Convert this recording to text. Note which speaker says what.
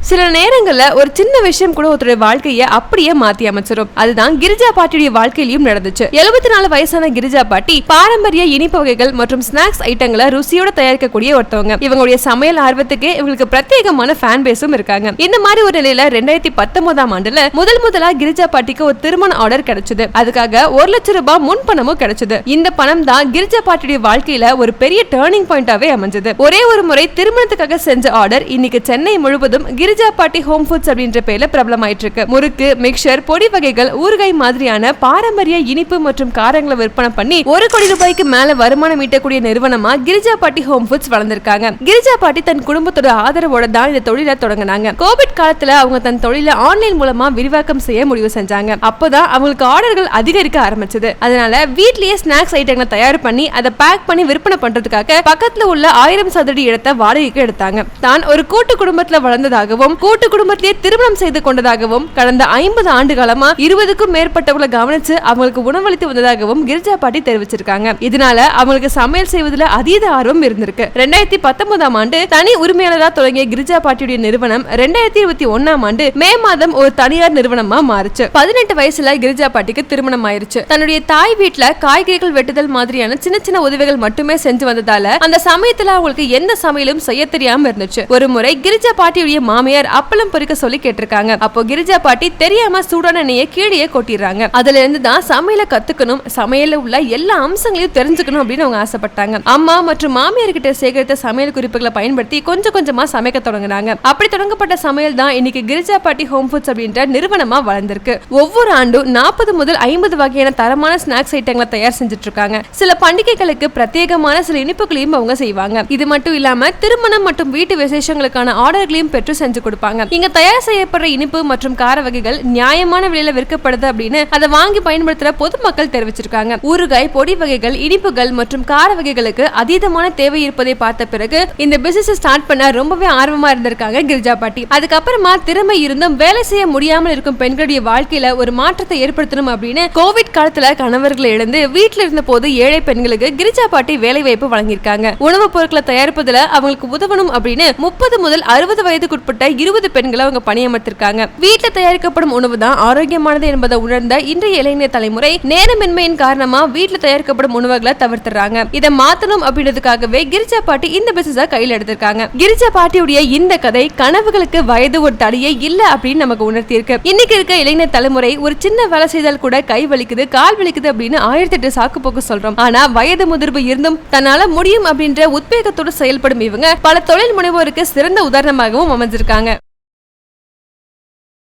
Speaker 1: சில நேரங்கள்ல ஒரு சின்ன விஷயம் கூட ஒருத்தருடைய வாழ்க்கையை அப்படியே மாத்தி அமைச்சிரும். அதுதான் கிரிஜா பாட்டியுடைய வாழ்க்கையிலும் நடந்துச்சு. 74 வயசான கிரிஜா பாட்டி பாரம்பரிய இனிப்பு வகைகள் மற்றும் ஸ்நாக்ஸ் ஐட்டங்களை ருசியோட தயாரிக்கக்கூடிய ஒருத்தவங்க. இவங்களுடைய சமையல் ஆர்வத்துக்கு இவங்களுக்கு பிரத்யேகமான ஃபேன் பேஸும் இருக்காங்க. இந்த மாதிரி ஒரு நிலையில 2019ஆம் ஆண்டுல முதலா கிரிஜா பாட்டிக்கு ஒரு திருமண ஆர்டர் கிடைச்சது. அதுக்காக 1 லட்சம் ரூபாய் முன்பணமும் கிடைச்சது. இந்த பணம் தான் கிரிஜா பாட்டியுடைய வாழ்க்கையில ஒரு பெரிய டர்னிங் பாயிண்டாவே அமைஞ்சது. ஒரே ஒரு முறை திருமணத்துக்காக செஞ்ச ஆர்டர் இன்னைக்கு சென்னை முழுவதும் கிரிஜா பாட்டி ஹோம் ஃபுட்ஸ் அப்படின்ற பேர்ல பிரபலமாயிட்டு இருக்கு. முறுக்கு, மிக்சர், பொடி வகைகள், ஊறுகாய் மாதிரியான பாரம்பரிய இனிப்பு மற்றும் காரங்களை விற்பனை பண்ணி 1 கோடி ரூபாய்க்கு மேல வருமானம் ஈட்டக்கூடிய நிறுவனமா கிரிஜா பாட்டி ஹோம் ஃபுட்ஸ் வளர்ந்திருக்காங்க. கிரிஜா பாட்டி தன் குடும்பத்தோட ஆதரவோட தான் இந்த தொழிலை தொடங்கினாங்க. கோவிட் காலத்துல அவங்க தன் தொழிலை ஆன்லைன் மூலமா விரிவாக்கம் செய்ய முடிவு செஞ்சாங்க. அப்போதான் அவங்களுக்கு ஆர்டர்கள் அதிகரிக்க ஆரம்பிச்சது. அதனால வீட்லயே ஸ்நாக்ஸ் ஐட்டங்களை தயார் பண்ணி அதை பேக் பண்ணி விற்பனை பண்றதுக்காக பக்கத்துல உள்ள 1000 சதுரடி இடத்தை வாடகைக்கு எடுத்தாங்க. தான் ஒரு கூட்டு குடும்பத்துல வளர்ந்ததாகவும் கூட்டு குடும்பத்திலேயே திருமணம் செய்து கொண்டதாகவும் கடந்த 50 ஆண்டு காலமா 20க்கும் மேற்பட்டவர்களை கவனிச்சு அவங்களுக்கு உணவளித்து வந்ததாகவும் கிரிஜா பாட்டி தெரிவிச்சிருக்காங்க. இதனால அவங்களுக்கு சமையல் செய்வதில் அதீத ஆர்வம் இருந்திருக்கு. 2019ஆம் ஆண்டு தனி உரிமையாளராக தொடங்கிய கிரிஜா பாட்டியுடைய நிறுவனம் 2021ஆம் ஆண்டு மே மாதம் ஒரு தனியார் நிறுவனமா மாறுச்சு. 18 வயசுல கிரிஜா பாட்டிக்கு திருமணம் ஆயிருச்சு. தன்னுடைய தாய் வீட்டுல காய்கறிகள் வெட்டுதல் மாதிரியான சின்ன சின்ன உதவிகள் மட்டுமே செஞ்சு வந்ததால அந்த சமயத்துல அவங்களுக்கு எந்த சமையலும் செய்ய தெரியாம இருந்துச்சு. ஒரு முறை கிரிஜா பாட்டியுடைய மாமியார் அப்பளம் பொரிக்க சொல்லி கேட்டிருக்காங்க. அப்போ கிரிஜா பாட்டி தெரியாம சூடான எண்ணெயை கீழே கொட்டிடுறாங்க. அதுல இருந்து தான் சமையல கத்துக்கணும், சமையல உள்ள எல்லா அம்சங்களையும் தெரிஞ்சுக்கணும் அப்படின்னு அவங்க ஆசைப்பட்டாங்க. அம்மா மற்றும் மாமியார் கிட்ட சேகரித்த சமையல் குறிப்புகளை பயன்படுத்தி கொஞ்சம் கொஞ்சமா சமைக்க தொடங்கினாங்க. அப்படி தொடங்கப்பட்ட சமையல் தான் இன்னைக்கு கிரிஜா பாட்டி ஹோம் ஃபுட்ஸ் அப்படின்ற நிறுவனமா வளர்ந்திருக்கு. ஒவ்வொரு ஆண்டும் 40 முதல் 50 வகையான தரமான ஸ்நாக்ஸ் ஐட்டங்களை தயார் செஞ்சுட்டு இருக்காங்க. சில பண்டிகைகளுக்கு பிரத்யேகமான சில இனிப்புகளையும் அவங்க செய்வாங்க. இது மட்டும் இல்லாம திருமணம் மற்றும் வீட்டு விசேஷங்களுக்கான ஆர்டர்களையும் பெற்று செஞ்சு கொடுப்பாங்க. இங்க தயார் செய்யப்படுற இனிப்பு மற்றும் கார வகைகள் நியாயமான விலையில விற்கப்படுது அப்படின்னு அதை வாங்கி பயன்படுத்துற பொதுமக்கள் தெரிவிச்சிருக்காங்க. ஊறுகாய், பொடி வகைகள், இனிப்புகள் மற்றும் கார வகைகளுக்கு அதீதமான தேவை இருப்பதை பார்த்த பிறகு இந்த பிசினஸ் ஸ்டார்ட் பண்ண ரொம்பவே ஆர்வமா இருந்திருக்காங்க கிரிஜா பாட்டி. அதுக்கப்புறமா திறமை இருந்தும் வேலை செய்ய முடியாமல் இருக்கும் பெண்களுடைய வாழ்க்கையில ஒரு மாற்றத்தை ஏற்படுத்தணும் அப்படின்னு கோவிட் காலத்துல கணவர்களை இழந்து வீட்டுல இருந்த போது ஏழை பெண்களுக்கு கிரிஜா பாட்டி வேலை வாய்ப்பு வழங்கியிருக்காங்க. உணவுப் பொருட்களை தயாரிப்பதுல அவங்களுக்கு உதவணும் அப்படின்னு 30 முதல் 60 வயதுக்குட்பட்ட 20 பெண்களை அவங்க பணியமர்த்திருக்காங்க. வீட்டுல தயாரிக்கப்படும் உணவு தான் ஆரோக்கியமானது என்பதை உணர்ந்த இன்றைய இளைஞர் தலைமுறை நேரமின்மையின் காரணமா வீட்டுல தயாரிக்கப்படும் உணவுகளை தவிர்த்துறாங்க. இதை மாத்தணும் அப்படின்றதுக்காகவே கிரிஜா பாட்டி இந்த பிசினஸ் கையில் எடுத்திருக்காங்க. கிரிஜா பாட்டியுடைய இந்த கதை கனவுகளுக்கு வயது ஒரு தடையே இல்ல அப்படின்னு நமக்கு உணர்த்தி இருக்கு. இன்னைக்கு இருக்க இளைஞர் தலைமுறை ஒரு சின்ன வேலை செய்தால் கூட கை வலிக்குது, கால் வலிக்குது அப்படின்னு 1008 சாக்கு போக்கு சொல்றோம். ஆனா வயது முதிர்வு இருந்தும் தன்னால முடியும் அப்படின்ற உத்வேகத்தோடு செயல்படும் இவங்க பல தொழில் முனைவோருக்கு சிறந்த உதாரணமாகவும் அமைஞ்சிருக்காங்க.